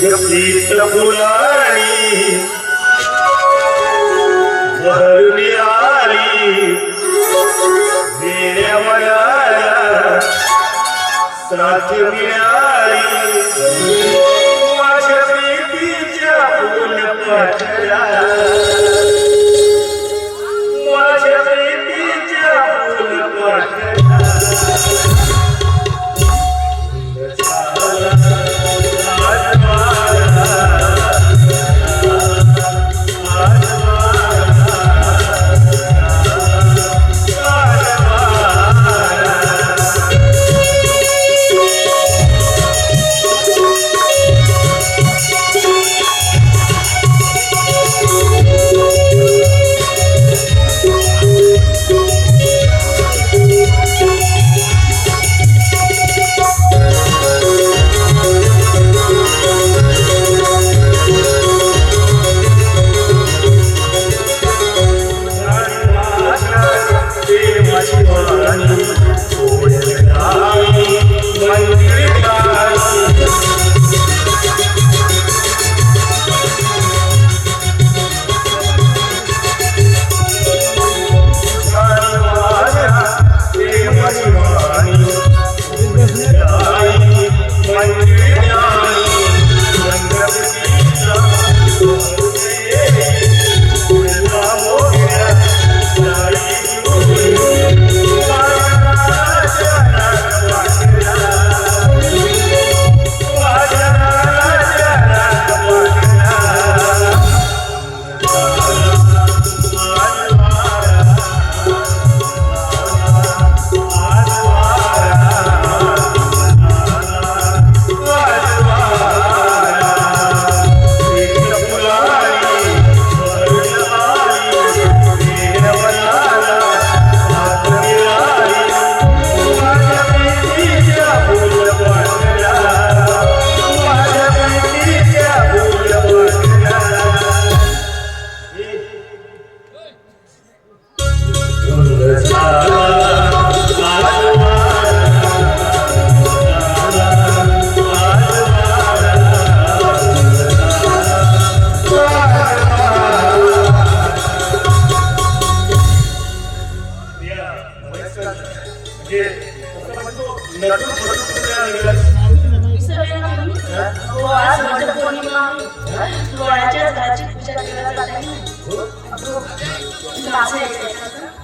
गप्पीत फुलानी भरून आली वेड्या मनाला साथ मिळाली माझ्या प्रीतीच्या फुलपाखरा माझ्या प्रीतीच्या फुलपाखरा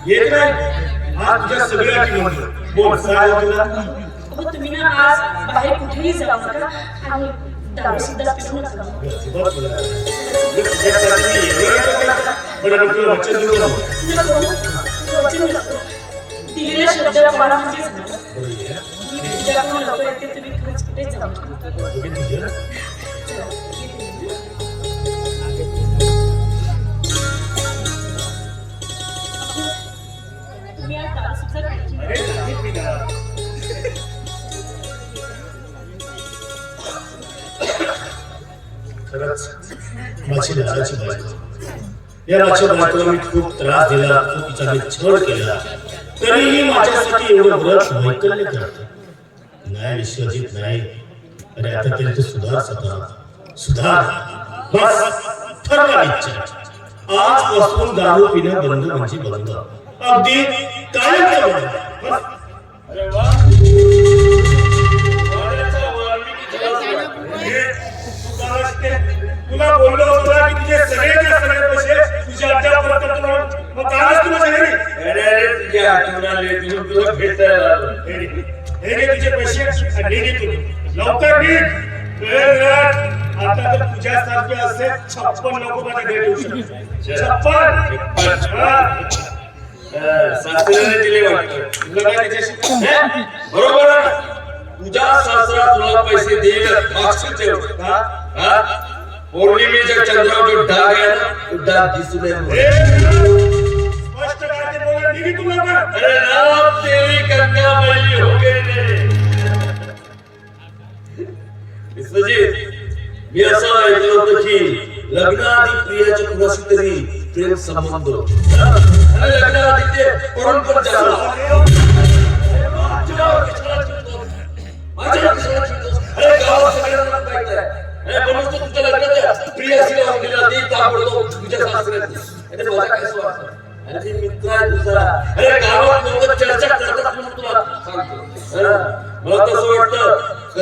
येत नाही आज तुझ्या सगळ्याची म्हणतो बोल काय तुला तुम्ही ना आज बाहेर कुठेही जाऊ नका आणि दारू सुद्धा पिऊ नका दिलेला शब्द मला म्हणजेच मी तुझ्याकडून लवकर येते तुम्ही खरंच कुठेच जाऊ नका माझी लालाची बायको या माझ्या बायकोला मी खूप त्रास दिला खूप तिचा मी छळ केला तरीही माझ्यासाठी एवढं व्रत वैकल्य करतो नाही विश्वजित नाही अरे आता तरी तू सुधार स्वतः सुधार बस ठरवा इच्छा आजपासून दारू पिणं बंद म्हणजे बंद अगदी कायमचं बंद अरे वा तुला बोललो होतो की तुझे सगळेचे सगळे पैसे तुझ्या अड्ड्यापर्यंत करतो मग कालच तुला घरी अरे तुझ्या आठवण आली तुला भेटायला आलो हे घे तुझे पैसे आणि निघ तू लवकर निघ आता तर तुझ्यासारखे असे 56 लोक माझ्या घरी येऊ शकतात 56 सासऱ्याने दिले वाटतं तुला काय त्याच्याशी बरोबर तुझा सासरा तुला पैसे देईल मागशील तेवढं हा पौर्णिमेच्या चंद्रावर जो डाग आहे ना तो डाग दिसू नये स्पष्ट काय बोला निघ तू लवकर अरे राम तेरी गंगा मैली हो गई रे विश्वजित मी असं ऐकलं होतं की लग्नाआधी प्रियाच्या कुणाशी तरी प्रेम संबंध आणि लग्नाआधी ते पळून पण झाला अरे गावात सगळ्यांना माहिती आहे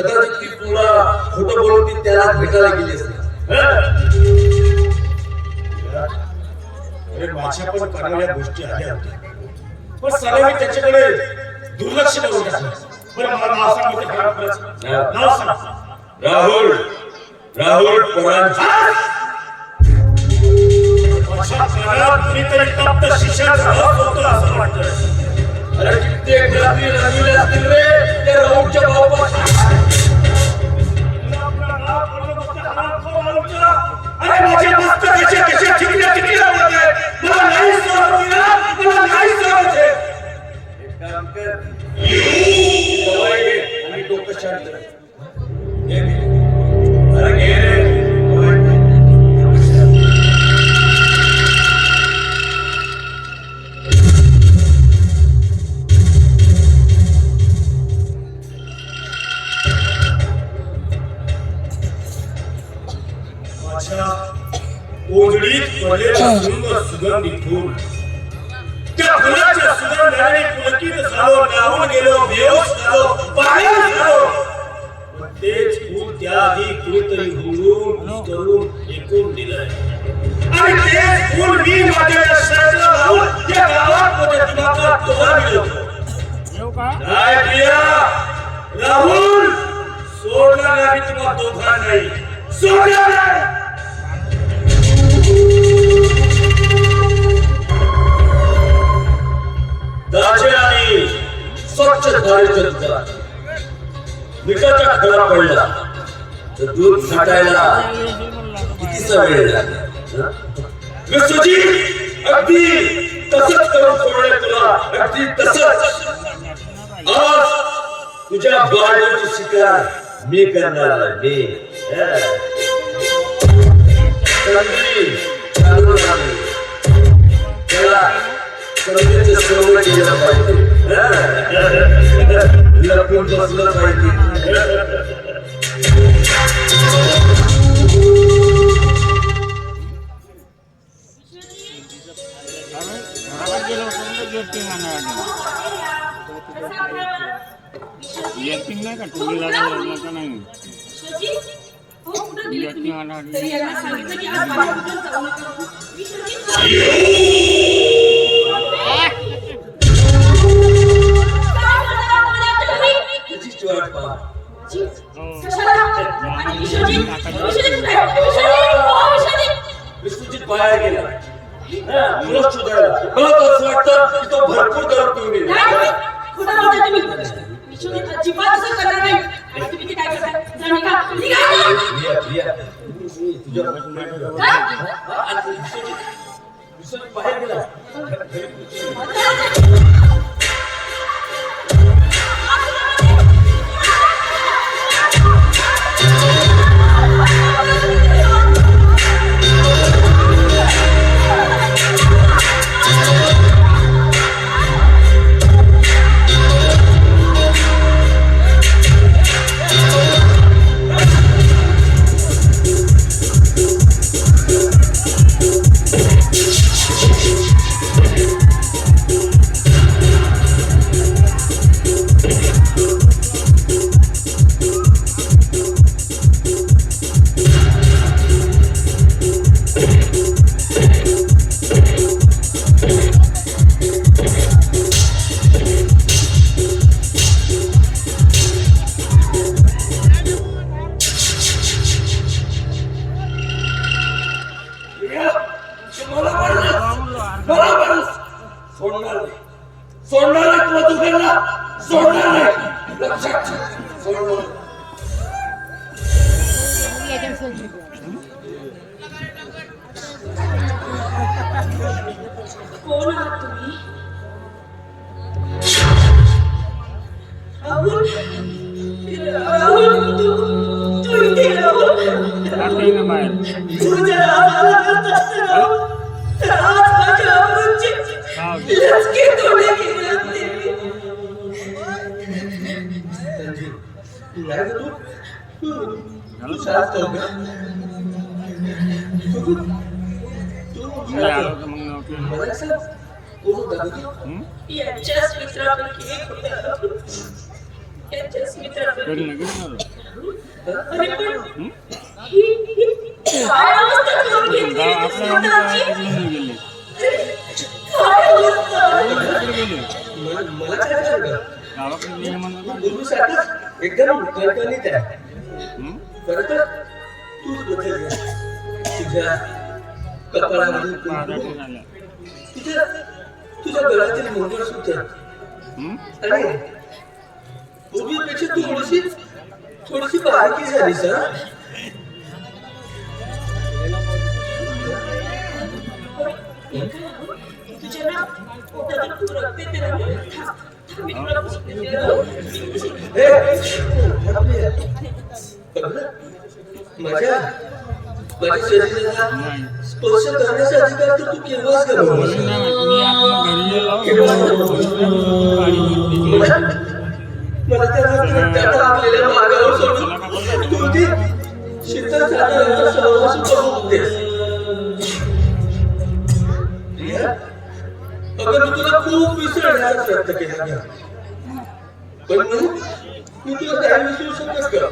कदाचित ती तुला खोटं बोलून ती त्याला भेटायला गेली असते. अरे माझ्या पण कानाला गोष्टी आल्या होत्या, पण साला मी त्याच्याकडे दुर्लक्ष करून टाकलं. बरं मला नाव सांग, मी ते खराब करायचं. नाव सांग. राहुल परांजपे. माझ्या कानात कुणीतरी तप्त शिक्षण झालं होतं असं वाटतं. अरे कित्येक रात्री रंगविले असतील रे त्या राहुलच्या भाऊपासून. अरे माझ्या मस्तकाच्या कशा ठिकल्या ठिकल्या होते, मला नाही सहन होत, मला नाही सहन होत. एक काम कर, दवाई घे आणि डोकं शांत कर. घे, घे. अरे घे रे, दवाई घे. माझ्या ओंजळीत पडलेला सुंदर सुगंधी फूल, त्या फुलाच्या सुगंधाने पुलकित झालो, नाहून गेलो, बेहोश झालो, पागल झालो. पण तेच फूल त्याआधी कुणीतरी हुंदून करून फेकून दिलंय, आणि तेच फूल मी माझ्या या शर्टला लावून या गावात माझ्या दिमागात तोडा मिळवतो. काय प्रिया, राहुल सोडला नाही तुम्हा दोघा नाही, सोडला नाही. दाचे आणि स्वच्छ धारेच्या दुधात मिठाचा खडा पडला तर दूध फाटायला कितीचा वेळ लागला. विश्वजीत अगदी तसंच करून सोडले तुला, अगदी तसंच. आज तुझ्या बाळाची शिकार मी करणार आहे. त्याला संगीत सवय केलं पाहिजे, लपून बसलं पाहिजे. नाही का टोळी लागला का नाही तरी यांना सांगितलं की आज बाहेर जाऊ नका. त्याचीच वाट पहा. विष्णूची बाहेर गेला तुला शोधायला. मला तर असं वाटतं की तो भरपूर दारू पिऊन येईल. अजिबात असं करणार नाही. आणि तुम्ही ते काय करताय? जा निघा, निघा. तुझ्या विष्णूची बाहेर गेला. सोडणार नाही तुला दुकानला, सोडणार नाही. लक्षात ठेव, सोडणार. कोण आहात तुम्ही? राहुल, राहुल, तू इथे राहुल. बाहेर तू जर आम्हाला नसतास राहुल, तर आज माझ्या अमृतची लचके तोडे गेले असते. यांच्याच मित्रापैकी एक होता. त्यांच्याच मित्राकडे. कधी नाही गेली अरे पण ही काय अवस्था करून घेतली आपल्या स्वतःची? नाही गेले काय अवस्था? गेले मला काय झालं? गावाकडे गेले म्हणून गुरुसाठी एकदम कणकणीत आहे. खरं तर तूच बदल तुझ्या कपाळावरील कुंकू, झाल्या तुझ्या गळ्यातील मंगळसूत्र आणि पूर्वीपेक्षा थोडीशी बारकी झाली सर. तुझ्या ना पोटात खूप रक्त येते ना. थांब, मी तुला पुसते. माझ्या शरीराला स्पर्श करण्याचा अधिकार तर तू केव्हाच गमावलास. मला त्या आपलेल्या मार्गावर सोडून तू ती शीतल सागराचा सहवास बघतेस. अगं मी तुला खूप विसरण्याचा प्रयत्न केला, पण मी तुला काय विसरू शकत का?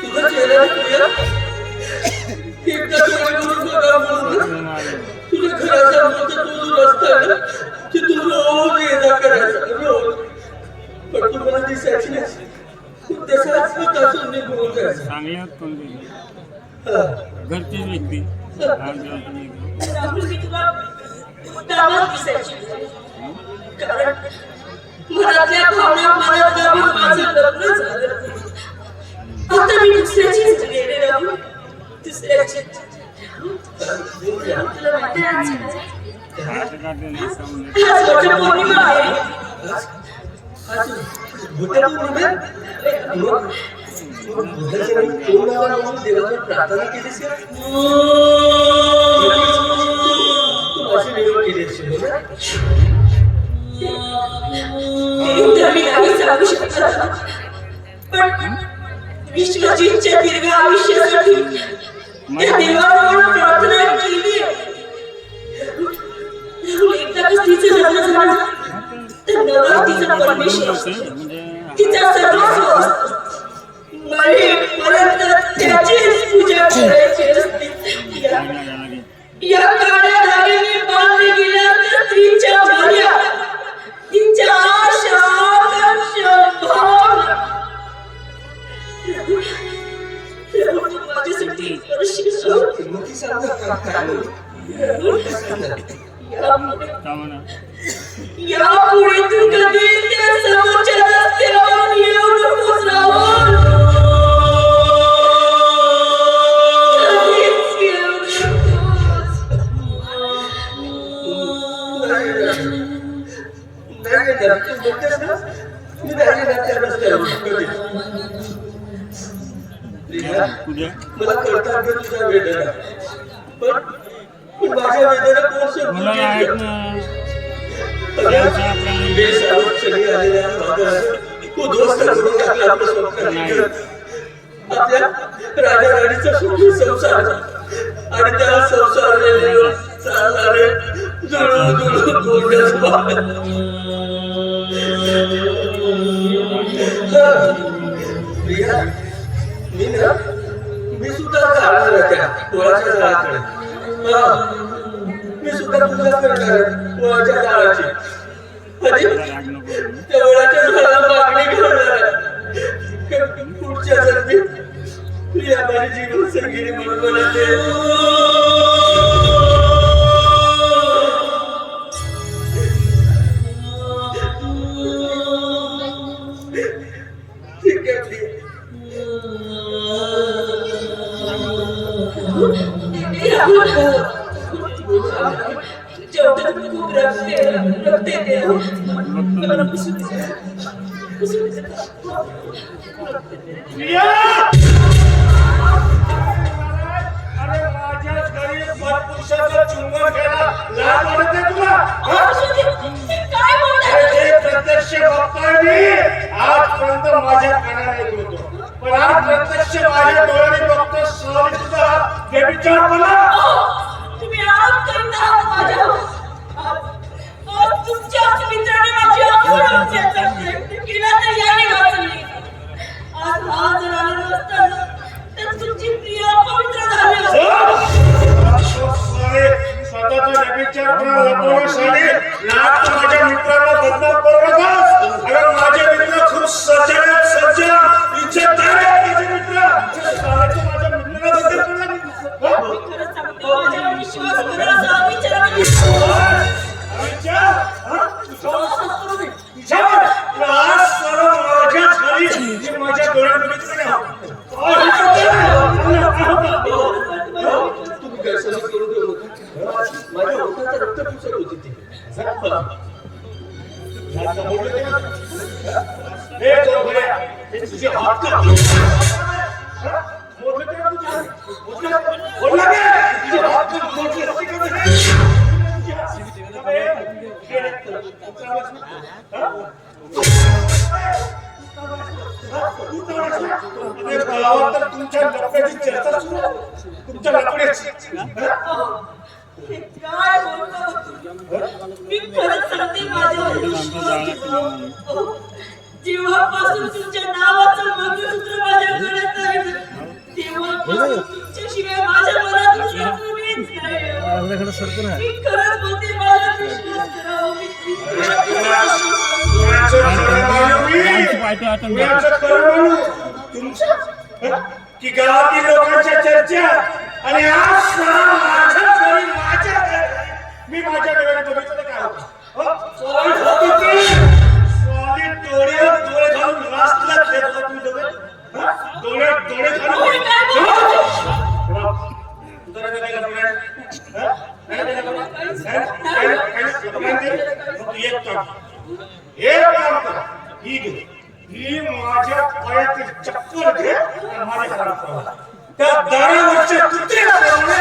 तुझा चेहरा एकदा डोळ्यावरून बघा म्हणून तुझ्या घराचा मोठा तो जो रस्ता आहे ना, ते तू रोज ये-जा करायचा रोज. पण तू मला दिसायची नाही. तू तसाच हताशून निघून जायचा. चांगले आहेत पण ते. हा. घरची व्यक्ती राहुल, मी तुला मुद्दामच दिसायची. कारण मनातल्या भावना मनात दाबून माझं लग्न झालं. आता मी दुसऱ्याची झाली रे राहुल, दुसऱ्याची. तुला माहिती आहे आज वटपौर्णिमा आहे. आज वटपौर्णिमा? मग बुद्धाच्या वेळी कोण नावाला देवाची प्रार्थना केलीस का? तू अशी निवड केली असेल ना? मी नाही सांगू शकत, पण विश्वजितच्या दीर्घ आयुष्यासाठी त्या देवाजवळ प्रार्थना केली. एकदा का तिचं लग्न झालं तर नवरा तिचा परमेश्वर, तिचा सर्वस्व. मरेपर्यंत त्याचीच पूजा करायची असते. या काळ्या धाग्याने बांधले गेल्या तर स्त्रीच्या भार्या, तिच्या आशा, आकांक्षा, भावना. माझ्यासाठी किंमती सांगा काय? यापुढे तू कधी त्या समोरच्या रस्त्यावर येऊ नकोस राहुल. कधीच येऊ नकोस. नाही येणार. तू बोलतेस ना? मी नाही येणार त्या रस्त्यावर कधीच. मला कळतात ग तुझ्या वेदना, पण माझ्या वेदना कोण समजून घेतलं? बेसावध क्षणी आलेल्या भागात उद्ध्वस्त करून टाकलं आपलं स्वप्न. आपल्या राजा राणीचा सुखी संसार आणि त्या संसाराने चालणारे जुळू गोंडस प्रिया, मी सुद्धा जाणार त्या पोळाच्या जाळाकडे. मी सुद्धा पूजा करणार पोळाच्या जाळाची. त्या वळाच्या झाडाला मागणी करणार. पुढच्या जन्मी प्रिया माझी जीवन संगिनी म्हणून मला दे. ठीक आहे प्रिया. जेवढं खूप रक्त येते. मला पुसून दे. अरे माझ्या घरी पुरुषाचा चुंबन घ्यायला लाज वाटते तुला? काय बोलताय? हे प्रत्यक्ष बघतोय मी. आजपर्यंत माझ्या कानाने ऐकलं होतं, पण आज प्रत्यक्ष माझ्या डोळ्याने बघतो. स्वामी तुझा व्यभिचारपणा. तुम्ही आरोप करत आहात माझ्यावर. तुमच्याच मित्राने माझी अपहरण करण्याचा प्रयत्न केला तर याने विचार करून लपवण्यासाठी नाक माझ्या मित्रांना बदनाम करू नकोस. अरे माझे मित्र खूप सज्जन आहेत, सज्जन इज्जतदार आहेत माझे मित्र. सालाचे माझ्या मित्राला बदनाम करू नकोस. मी खरंच सांगते, माझ्यावर विश्वास करा, असा विचार आम्ही माझ्या डोळ्यात बघितलं का? तुम्ही गैरसमज करून देऊ नका. माझ्या ओठाचं रक्त पुसत होते ते. हे जोगऱ्या, हे तुझे हात का? मोठं काय तुझं? बोलला काय? तुझे हात का मोठे असते का नाही? गावात तर तुमच्या लपड्याची चर्चा सुरू आहे. तुमच्या लपड्याची. हे काय बोलतो तू? मी खरंच सांगते, माझ्यावर विश्वास ठेवा. जेव्हापासून तुमच्या नावाचं मंगळसूत्र माझ्या गळ्यात आहे, तेव्हापासून तुमच्याशिवाय माझ्या मनात दुसरं कोणीच नाही. मी खरंच बोलते, माझा विश्वास करा. की गावातील लोकांच्या चर्चा आणि आज माझ्या घरी माझ्या घरी मी माझ्या डोळ्यात बघितलं काय होतं. डोळ्यात डोळे घालून रास्त्याला खेळत तुम्ही डोळ्यात डोळे घालून एक काम कर, ही माझ्या पायातील चप्पल घे आणि माझ्या घरात पळवा. त्या दारावरच्या कुत्र्याप्रमाणे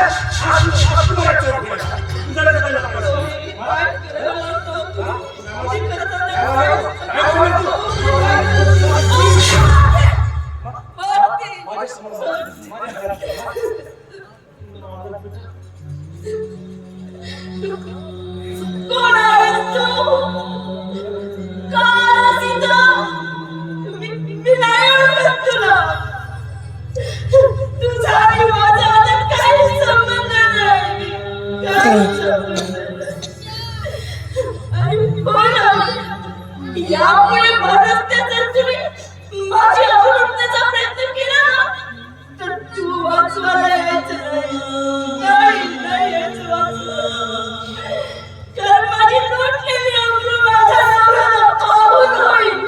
कोण आहेस तू? का आलास इथं? मी नाही ओळखत तुला. तुझा आणि माझा आता काहीच संबंध नाही. काहीच संबंध नाही. आणि हो ना, यामुळे महाराष्ट्रात जर तुम्ही माझी आवड लुटण्याचा प्रयत्न केला ना, तर तू वाचवायला यायचं नाही यायचं वाचवा. कारण माझी लुटलेली अब्रू माझ्या नवऱ्याला पाहून होईल,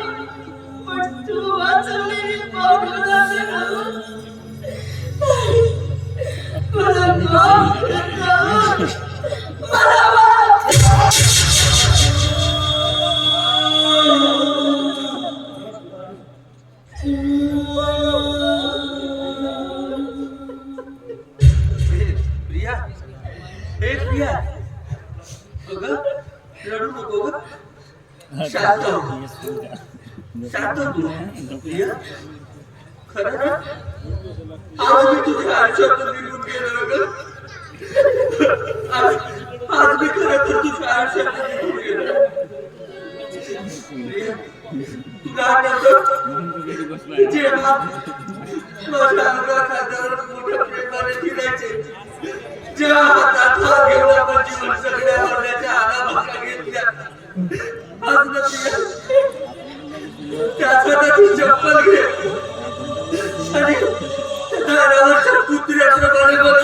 पण तू वाचवलेली पाहून मला माफ कर. मला माफ प्रिया, हे प्रिया, अगं रडू नको ग. शांत हो, शांत हो प्रिया. खरं ना, आज मी तुझ्या आयुष्यातून निघून गेलो ग. आज मी खरं तर तुझ्या आयुष्यातून निघून गेलो. प्रिया, तुला आठवतं जेव्हा माझ्या अंगात हातावर मोठ्या प्रेमाने फिरायचे, जेव्हा हातात हात घेऊन आपण जीवन सगळ्या मरण्याच्या आरामाला घेतल्या, आज ना प्रिया, त्याच हाताची चप्पल घे आणि दारावरच्या कुत्र्याप्रमाणे बघ